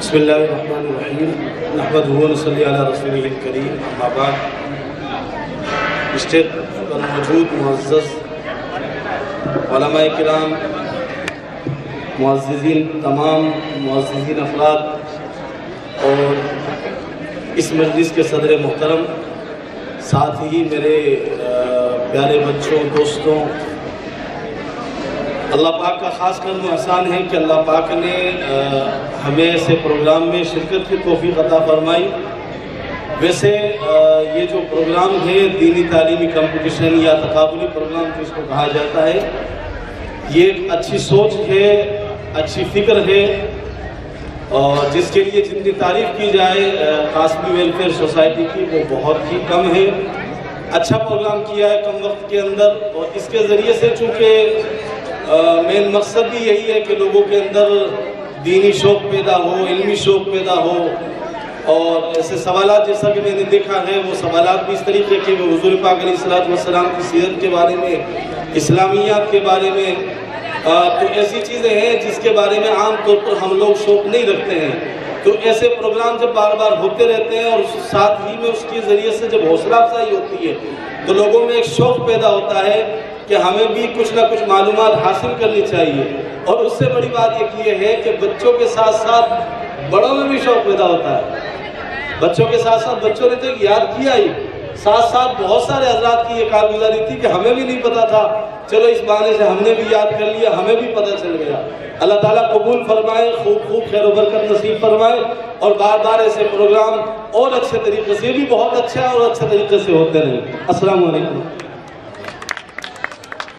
بسم اللہ الرحمن الرحیم نحمدہ و نصلی علی رسولہ الکریم اما بعد اسٹیج پر موجود معزز علماء کرام، معززین، تمام معززین افراد اور اس مجلس کے صدر محترم، ساتھ ہی میرے پیارے بچوں، دوستوں، اللہ پاک کا خاص کرم و احسان ہے کہ اللہ پاک نے ہمیں ایسے پروگرام میں شرکت کی توفیق عطا فرمائی۔ ویسے یہ جو پروگرام ہے دینی تعلیمی کمپٹیشن یا تقابلی پروگرام جس کو کہا جاتا ہے، یہ ایک اچھی سوچ ہے، اچھی فکر ہے، اور جس کے لیے جتنی تعریف کی جائے قاسمی ویلفیئر سوسائٹی کی وہ بہت ہی کم ہے۔ اچھا پروگرام کیا ہے کم وقت کے اندر، اور اس کے ذریعے سے چونکہ مین مقصد بھی یہی ہے کہ لوگوں کے اندر دینی شوق پیدا ہو، علمی شوق پیدا ہو، اور ایسے سوالات جیسا کہ میں نے دیکھا ہے وہ سوالات بھی اس طریقے کے حضور پاک علیہ السلام کی سیرت کے بارے میں، اسلامیات کے بارے میں، تو ایسی چیزیں ہیں جس کے بارے میں عام طور پر ہم لوگ شوق نہیں رکھتے ہیں۔ تو ایسے پروگرام جب بار بار ہوتے رہتے ہیں اور ساتھ ہی میں اس کے ذریعے سے جب حوصلہ افزائی ہوتی ہے تو لوگوں میں ایک شوق پیدا ہوتا ہے کہ ہمیں بھی کچھ نہ کچھ معلومات حاصل کرنی چاہیے، اور اس سے بڑی بات یہ ہے کہ بچوں کے ساتھ ساتھ بڑوں میں بھی شوق پیدا ہوتا ہے۔ بچوں کے ساتھ ساتھ بچوں نے تو یاد کیا ہی، ساتھ ساتھ بہت سارے حضرات کی یہ کارگزاری تھی کہ ہمیں بھی نہیں پتا تھا، چلو اس بہانے سے ہم نے بھی یاد کر لیا، ہمیں بھی پتہ چل گیا۔ اللہ تعالیٰ قبول فرمائے، خوب خوب خیر و برکت نصیب فرمائے، اور بار بار ایسے پروگرام اور اچھے طریقے سے بھی بہت اچھا اور اچھے طریقے سے ہوتے رہیں۔ السلام علیکم۔